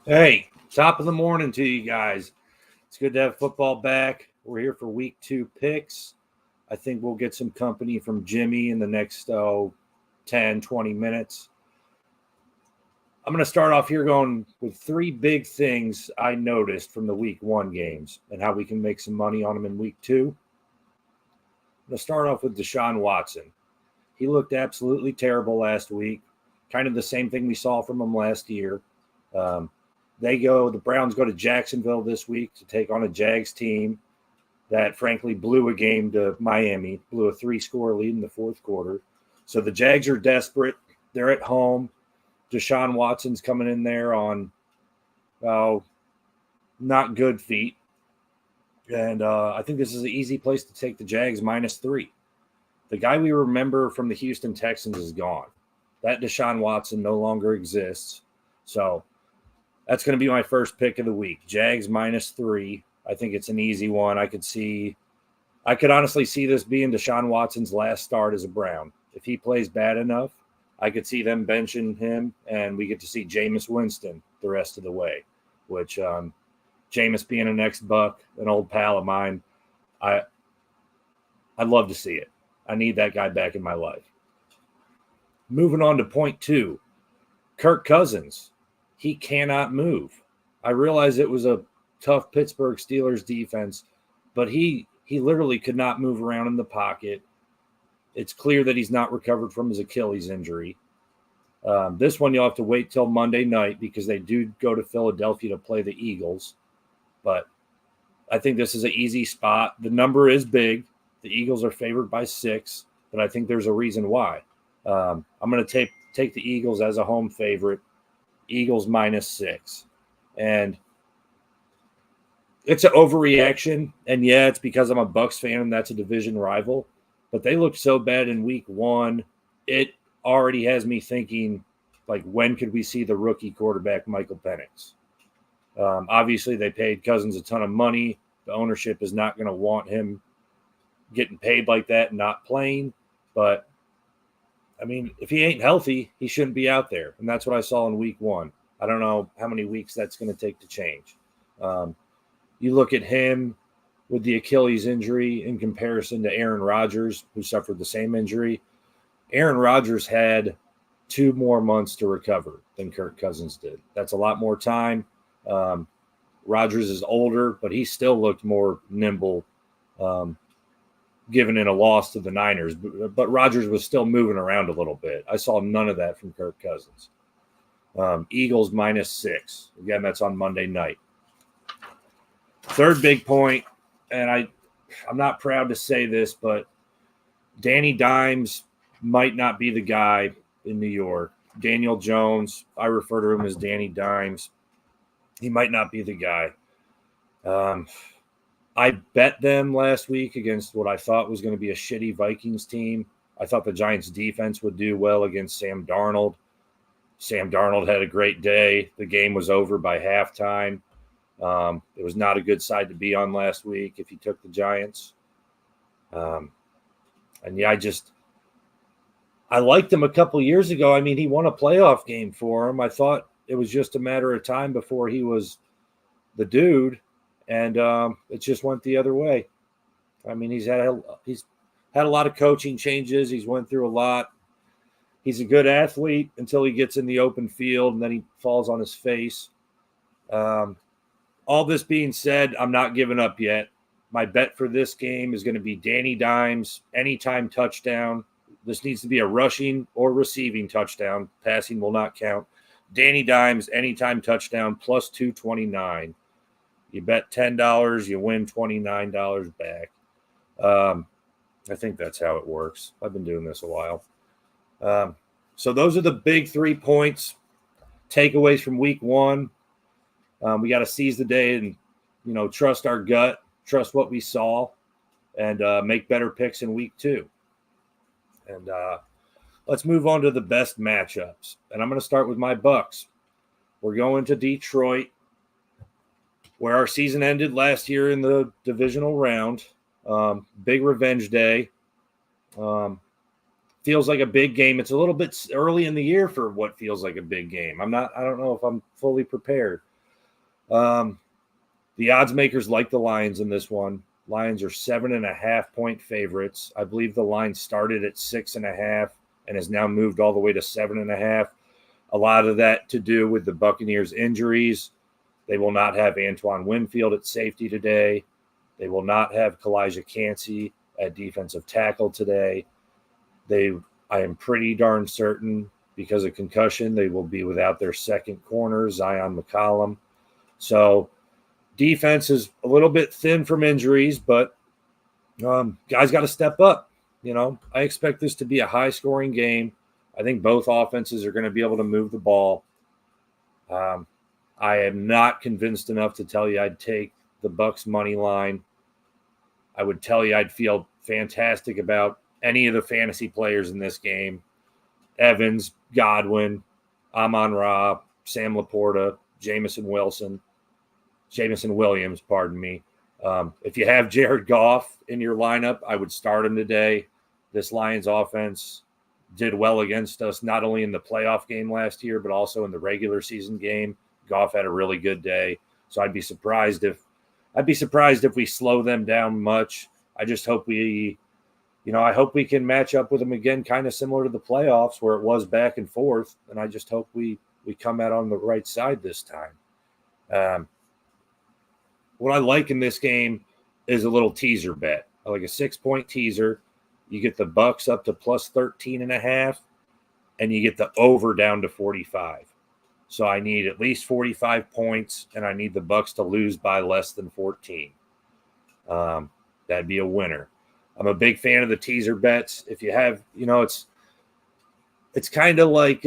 Hey, top of the morning to you guys. It's good to have football back. We're here for week 2 picks. I think we'll get some company from Jimmy in the next 10, 20 minutes. I'm going to start off here going with 3 big things I noticed from the week 1 games and how we can make some money on them in week 2. I'm going to start off with Deshaun Watson. He looked absolutely terrible last week, kind of the same thing we saw from him last year. The Browns go to Jacksonville this week to take on a Jags team that frankly blew a game to Miami, blew a 3-score lead in the fourth quarter. So the Jags are desperate. They're at home. Deshaun Watson's coming in there on not good feet. And I think this is an easy place to take the Jags -3. The guy we remember from the Houston Texans is gone. That Deshaun Watson no longer exists. So that's going to be my first pick of the week. Jags -3. I think it's an easy one. I could honestly see this being Deshaun Watson's last start as a Brown. If he plays bad enough, I could see them benching him, and we get to see Jameis Winston the rest of the way, which Jameis being an ex-Buck, an old pal of mine, I'd love to see it. I need that guy back in my life. Moving on to point 2, Kirk Cousins. He cannot move. I realize it was a tough Pittsburgh Steelers defense, but he literally could not move around in the pocket. It's clear that he's not recovered from his Achilles injury. This one you'll have to wait till Monday night because they do go to Philadelphia to play the Eagles. But I think this is an easy spot. The number is big. The Eagles are favored by 6, but I think there's a reason why. I'm going to take the Eagles as a home favorite. Eagles -6. And it's an overreaction. And yeah, it's because I'm a Bucs fan and that's a division rival. But they looked so bad in week 1. It already has me thinking, like, when could we see the rookie quarterback, Michael Penix? Obviously, they paid Cousins a ton of money. The ownership is not going to want him getting paid like that and not playing. But I mean, if he ain't healthy, he shouldn't be out there. And that's what I saw in week 1. I don't know how many weeks that's going to take to change. You look at him with the Achilles injury in comparison to Aaron Rodgers, who suffered the same injury. Aaron Rodgers had 2 more months to recover than Kirk Cousins did. That's a lot more time. Rodgers is older, but he still looked more nimble, given in a loss to the Niners. But Rodgers was still moving around a little bit. I saw none of that from Kirk Cousins. Eagles -6. Again, that's on Monday night. Third big point, and I'm not proud to say this, but Danny Dimes might not be the guy in New York. Daniel Jones, I refer to him as Danny Dimes. He might not be the guy. I bet them last week against what I thought was going to be a shitty Vikings team. I thought the Giants defense would do well against Sam Darnold. Sam Darnold had a great day. The game was over by halftime. It was not a good side to be on last week if you took the Giants. And yeah, I liked him a couple years ago. I mean, he won a playoff game for him. I thought it was just a matter of time before he was the dude, and it just went the other way. I mean, he's had a lot of coaching changes. He's went through a lot. He's a good athlete until he gets in the open field, and then he falls on his face. All this being said, I'm not giving up yet. My bet for this game is going to be Danny Dimes, anytime touchdown. This needs to be a rushing or receiving touchdown. Passing will not count. Danny Dimes, anytime touchdown, plus 229. You bet $10, you win $29 back. I think that's how it works. I've been doing this a while. So those are the big 3 points, takeaways from week 1. We got to seize the day and, trust our gut, trust what we saw, and make better picks in week 2. And let's move on to the best matchups. And I'm going to start with my Bucs. We're going to Detroit, where our season ended last year in the divisional round. Big revenge day. Feels like a big game. It's a little bit early in the year for what feels like a big game. I don't know if I'm fully prepared. The odds makers like the Lions in this one. Lions are 7.5-point favorites. I believe the line started at 6.5 and has now moved all the way to 7.5. A lot of that to do with the Buccaneers' injuries. They will not have Antoine Winfield at safety today. They will not have Kalijah Kancey at defensive tackle today. I am pretty darn certain, because of concussion, they will be without their second corner, Zion McCollum. So defense is a little bit thin from injuries, but guys got to step up. I expect this to be a high-scoring game. I think both offenses are going to be able to move the ball. I am not convinced enough to tell you I'd take the Bucs money line. I would tell you I'd feel fantastic about any of the fantasy players in this game. Evans, Godwin, Amon-Ra, Sam Laporta, Jameson Williams, pardon me. If you have Jared Goff in your lineup, I would start him today. This Lions offense did well against us, not only in the playoff game last year, but also in the regular season game. Goff had a really good day. So I'd be surprised if we slow them down much. I just hope I hope we can match up with them again, kind of similar to the playoffs where it was back and forth. And I just hope we come out on the right side this time. What I like in this game is a little teaser bet. I like a 6-point teaser. You get the Bucs up to plus 13.5, and you get the over down to 45. So I need at least 45 points, and I need the Bucs to lose by less than 14. That'd be a winner. I'm a big fan of the teaser bets. If you have, it's kind of like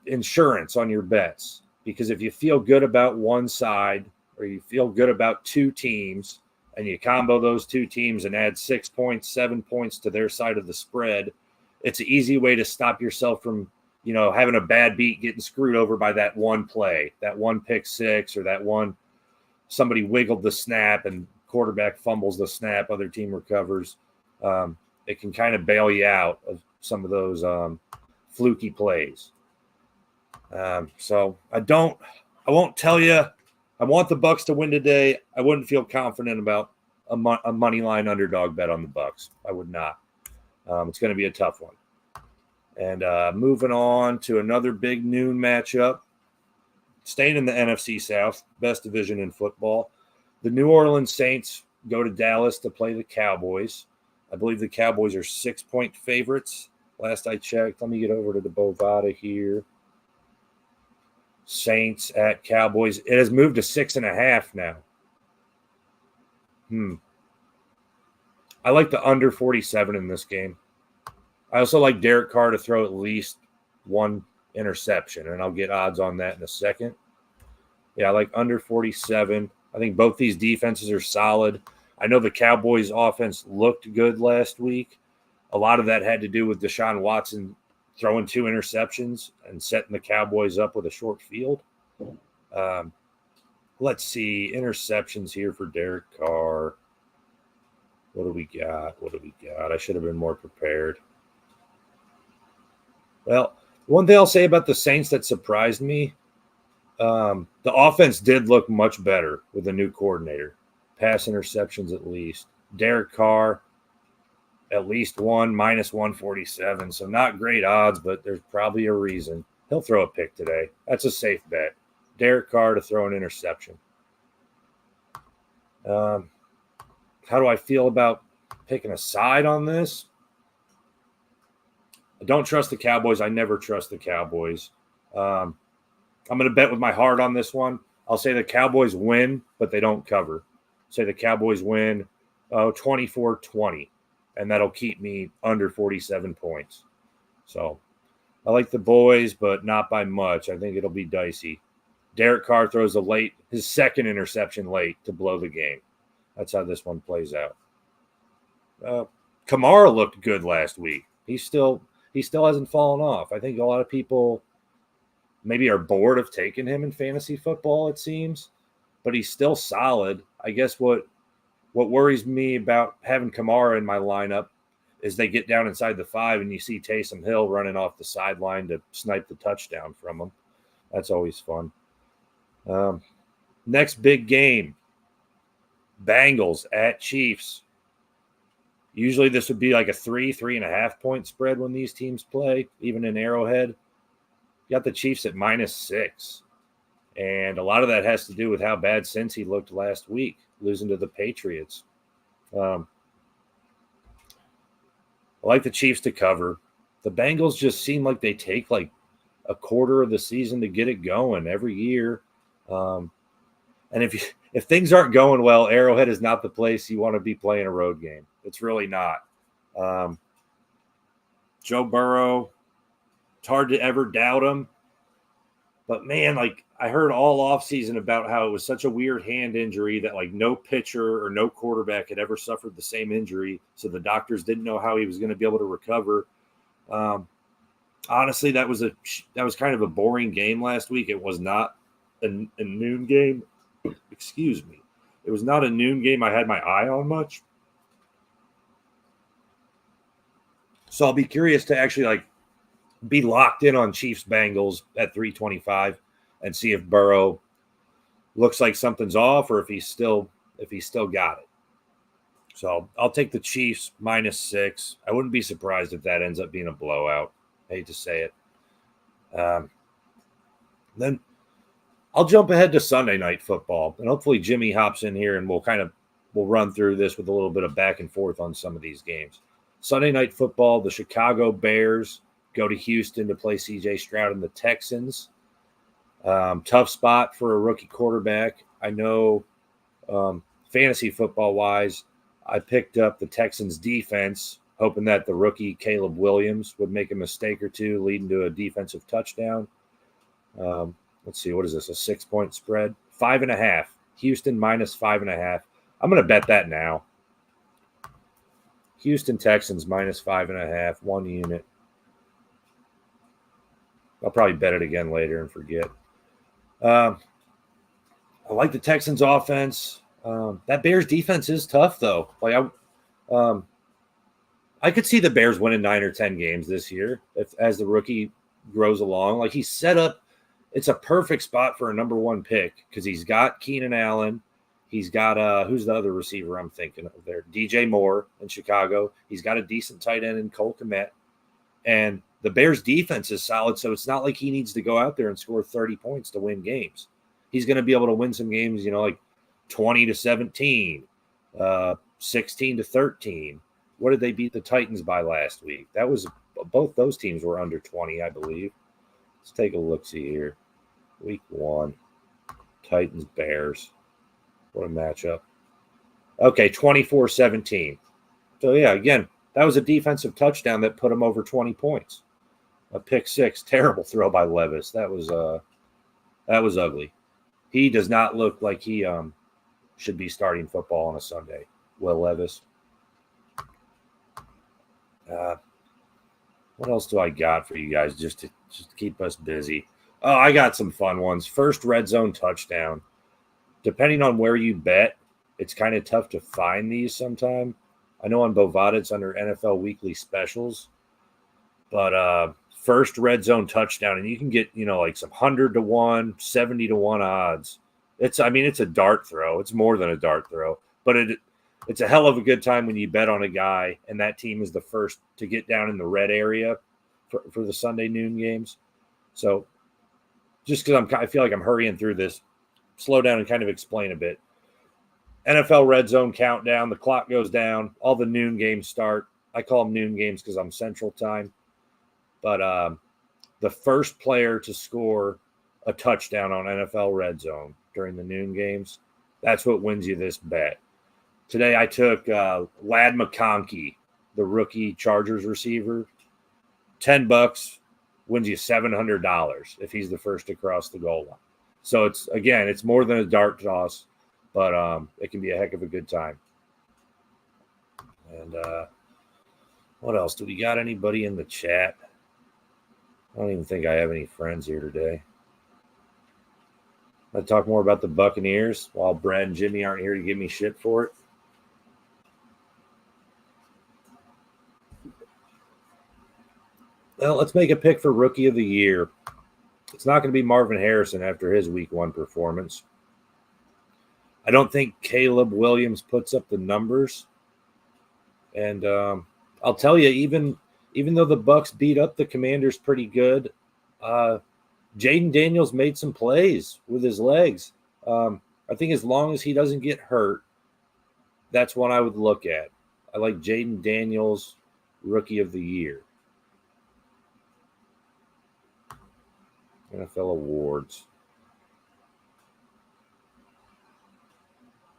insurance on your bets, because if you feel good about one side or you feel good about two teams and you combo those two teams and add 6 points, 7 points to their side of the spread, it's an easy way to stop yourself from, having a bad beat, getting screwed over by that one play, that one pick six, or that one somebody wiggled the snap and quarterback fumbles the snap, other team recovers. It can kind of bail you out of some of those fluky plays. So I won't tell you. I want the Bucs to win today. I wouldn't feel confident about a money line underdog bet on the Bucs. I would not. It's going to be a tough one. And moving on to another big noon matchup, staying in the NFC South, best division in football. The New Orleans Saints go to Dallas to play the Cowboys. I believe the Cowboys are 6-point favorites. Last I checked. Let me get over to the Bovada here. Saints at Cowboys. It has moved to 6.5 now. I like the under 47 in this game. I also like Derek Carr to throw at least one interception, and I'll get odds on that in a second. Yeah, I like under 47. I think both these defenses are solid. I know the Cowboys' offense looked good last week. A lot of that had to do with Deshaun Watson throwing 2 interceptions and setting the Cowboys up with a short field. Let's see. Interceptions here for Derek Carr. What do we got? I should have been more prepared. Well, one thing I'll say about the Saints that surprised me, the offense did look much better with the new coordinator. Pass interceptions at least. Derek Carr, at least one, minus 147. So not great odds, but there's probably a reason. He'll throw a pick today. That's a safe bet. Derek Carr to throw an interception. How do I feel about picking a side on this? I don't trust the Cowboys. I never trust the Cowboys. I'm going to bet with my heart on this one. I'll say the Cowboys win, but they don't cover. Say the Cowboys win 24-20, and that'll keep me under 47 points. So I like the boys, but not by much. I think it'll be dicey. Derek Carr throws his second interception late to blow the game. That's how this one plays out. Kamara looked good last week. He still hasn't fallen off. I think a lot of people maybe are bored of taking him in fantasy football, it seems, but he's still solid. I guess what worries me about having Kamara in my lineup is they get down inside the 5 and you see Taysom Hill running off the sideline to snipe the touchdown from him. That's always fun. Next big game, Bengals at Chiefs. Usually this would be like a 3.5 point spread when these teams play, even in Arrowhead. You got the Chiefs at -6. And a lot of that has to do with how bad Cincy looked last week, losing to the Patriots. I like the Chiefs to cover. The Bengals just seem like they take like a quarter of the season to get it going every year. And if things aren't going well, Arrowhead is not the place you want to be playing a road game. It's really not. Joe Burrow, it's hard to ever doubt him. But, man, like I heard all offseason about how it was such a weird hand injury that, like, no pitcher or no quarterback had ever suffered the same injury. So the doctors didn't know how he was going to be able to recover. Honestly, that was kind of a boring game last week. It was not a noon game. Excuse me. It was not a noon game I had my eye on much. So I'll be curious to actually like be locked in on Chiefs Bengals at 325 and see if Burrow looks like something's off or if he's still got it. So I'll take the Chiefs -6. I wouldn't be surprised if that ends up being a blowout. I hate to say it. Then I'll jump ahead to Sunday Night Football, and hopefully Jimmy hops in here and we'll run through this with a little bit of back and forth on some of these games. Sunday Night Football, the Chicago Bears go to Houston to play C.J. Stroud and the Texans. Tough spot for a rookie quarterback. I know fantasy football-wise, I picked up the Texans defense, hoping that the rookie Caleb Williams would make a mistake or two, leading to a defensive touchdown. Let's see, what is this, a 6-point spread? 5.5. Houston -5.5. I'm going to bet that now. Houston Texans -5.5, 1 unit. I'll probably bet it again later and forget. I like the Texans offense. That Bears defense is tough, though. Like I could see the Bears winning 9 or 10 games this year as the rookie grows along. Like he's set up. It's a perfect spot for a number 1 pick because he's got Keenan Allen. He's got who's the other receiver I'm thinking of there? DJ Moore in Chicago. He's got a decent tight end in Cole Kmet. And the Bears defense is solid, so it's not like he needs to go out there and score 30 points to win games. He's going to be able to win some games, like 20-17, 16-13. What did they beat the Titans by last week? That was both those teams were under 20, I believe. Let's take a look-see here. Week 1, Titans, Bears. What a matchup. Okay, 24-17. So, yeah, again, that was a defensive touchdown that put him over 20 points. A pick 6, terrible throw by Levis. That was ugly. He does not look like he should be starting football on a Sunday. Will Levis. What else do I got for you guys just to keep us busy? Oh, I got some fun ones. First red zone touchdown. Depending on where you bet, it's kind of tough to find these sometime. I know on Bovada it's under NFL Weekly Specials. But first red zone touchdown, and you can get, like some 100-1, 70-1 odds. It's a dart throw. It's more than a dart throw. But it's a hell of a good time when you bet on a guy, and that team is the first to get down in the red area for the Sunday noon games. So just because I feel like I'm hurrying through this, slow down and kind of explain a bit. NFL red zone countdown. The clock goes down. All the noon games start. I call them noon games because I'm Central Time. But the first player to score a touchdown on NFL red zone during the noon games, that's what wins you this bet. Today I took Ladd McConkey, the rookie Chargers receiver. $10 wins you $700 if he's the first to cross the goal line. So it's more than a dart toss, but it can be a heck of a good time. And what else? Do we got anybody in the chat? I don't even think I have any friends here today. I'll talk more about the Buccaneers while Brad and Jimmy aren't here to give me shit for it. Well, let's make a pick for Rookie of the Year. It's not going to be Marvin Harrison after his Week 1 performance. I don't think Caleb Williams puts up the numbers. And I'll tell you, even though the Bucks beat up the Commanders pretty good, Jaden Daniels made some plays with his legs. I think as long as he doesn't get hurt, that's one I would look at. I like Jaden Daniels, Rookie of the Year. NFL awards.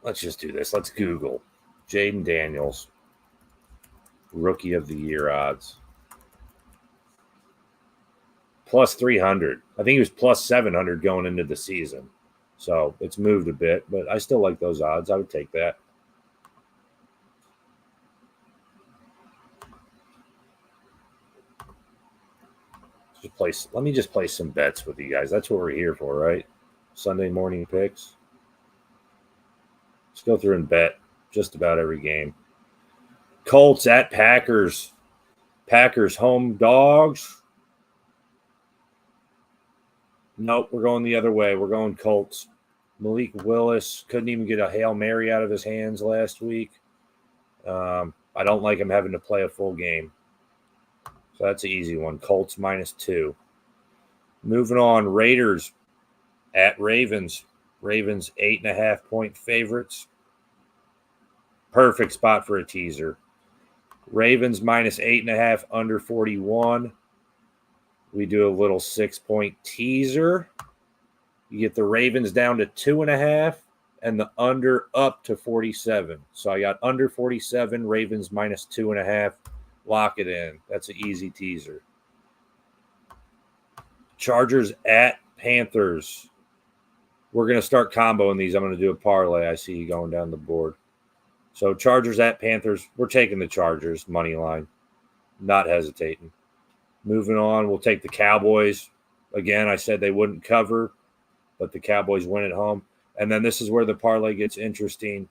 Let's just do this. Let's Google Jaden Daniels, Rookie of the Year odds. Plus 300. I think he was plus 700 going into the season. So it's moved a bit, but I still like those odds. I would take that. Let me just play some bets with you guys. That's what we're here for, right? Sunday morning picks. Let's go through and bet just about every game. Colts at Packers. Packers home dogs. Nope, we're going the other way. We're going Colts. Malik Willis couldn't even get a Hail Mary out of his hands last week. I don't like him having to play a full game. So that's an easy one. Colts -2. Moving on, Raiders at Ravens. Ravens 8.5-point favorites. Perfect spot for a teaser. Ravens -8.5, under 41. We do a little 6-point teaser. You get the Ravens down to 2.5 and the under up to 47. So I got under 47, Ravens -2.5. Lock it in. That's an easy teaser. Chargers at Panthers. We're going to start comboing these. I'm going to do a parlay. I see you going down the board. So Chargers at Panthers. We're taking the Chargers, money line. Not hesitating. Moving on, we'll take the Cowboys. Again, I said they wouldn't cover, but the Cowboys win at home. And then this is where the parlay gets interesting.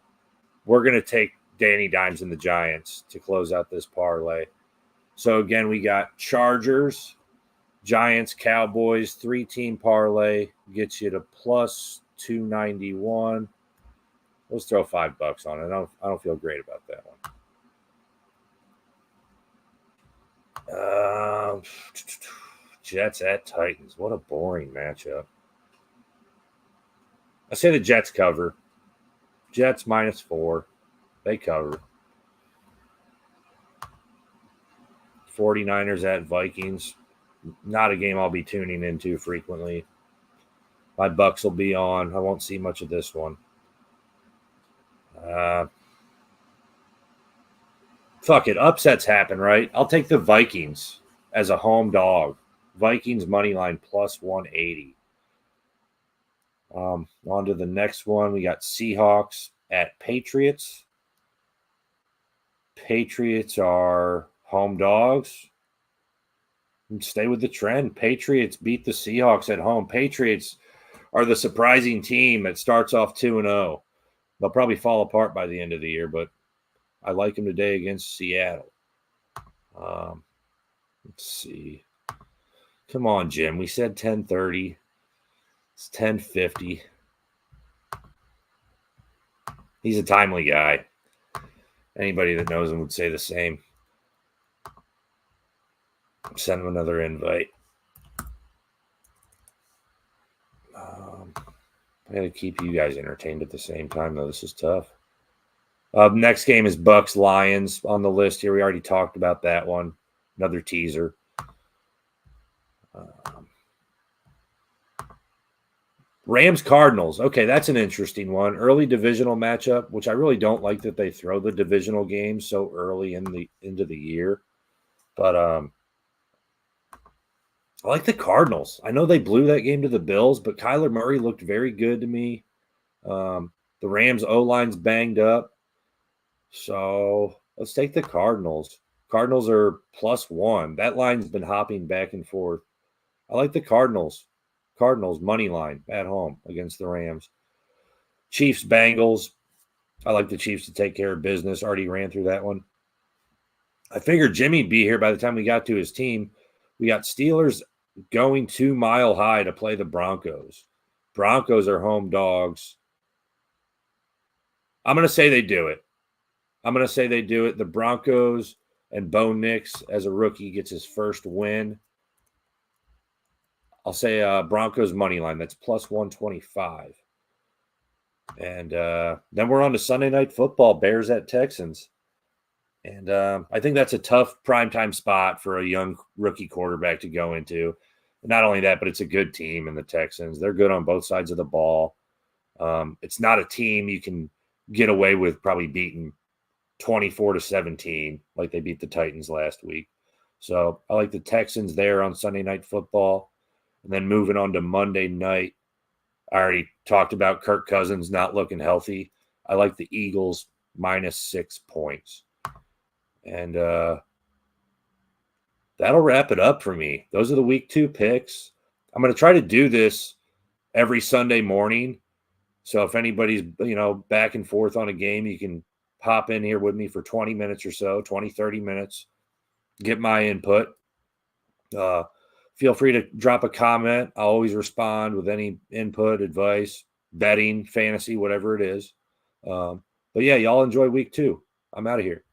We're going to take Danny Dimes and the Giants to close out this parlay. So again, we got Chargers, Giants, Cowboys, 3-team parlay gets you to plus 291. Let's throw $5 on it. I don't feel great about that one. Jets at Titans. What a boring matchup. I say the Jets cover. Jets -4. They cover. 49ers at Vikings. Not a game I'll be tuning into frequently. My Bucks will be on. I won't see much of this one. Fuck it. Upsets happen, right? I'll take the Vikings as a home dog. Vikings money line plus 180. On to the next one. We got Seahawks at Patriots. Patriots are home dogs. And stay with the trend. Patriots beat the Seahawks at home. Patriots are the surprising team that starts off 2-0. They'll probably fall apart by the end of the year, but I like them today against Seattle. Let's see. Come on, Jim. We said 10:30. It's 10:50. He's a timely guy. Anybody that knows him would say the same. Send him another invite. I got to keep you guys entertained at the same time, though. This is tough. Next game is Bucks Lions on the list here. We already talked about that one. Another teaser. Rams Cardinals. Okay, that's an interesting one. Early divisional matchup, which I really don't like that they throw the divisional games so early into the year. But I like the Cardinals. I know they blew that game to the Bills, but Kyler Murray looked very good to me. The Rams O-line's banged up. So let's take the Cardinals. Cardinals are +1. That line's been hopping back and forth. I like the Cardinals. Cardinals money line at home against the Rams. Chiefs Bengals. I like the Chiefs to take care of business. Already ran through that one. I figured Jimmy'd be here by the time we got to his team. We got Steelers going to Mile High to play the Broncos. Broncos are home dogs. I'm going to say they do it. The Broncos and Bo Nix as a rookie gets his first win. I'll say Broncos money line. That's plus 125. And then we're on to Sunday Night Football, Bears at Texans. And I think that's a tough primetime spot for a young rookie quarterback to go into. Not only that, but it's a good team in the Texans. They're good on both sides of the ball. It's not a team you can get away with probably beating 24-17 like they beat the Titans last week. So I like the Texans there on Sunday Night Football. And then moving on to Monday night, I already talked about Kirk Cousins not looking healthy. I like the Eagles minus 6 points. And that'll wrap it up for me. Those are the week 2 picks. I'm going to try to do this every Sunday morning. So if anybody's, back and forth on a game, you can pop in here with me for 20 minutes or so, 20, 30 minutes, get my input. Feel free to drop a comment. I'll always respond with any input, advice, betting, fantasy, whatever it is. But yeah, y'all enjoy week 2. I'm out of here.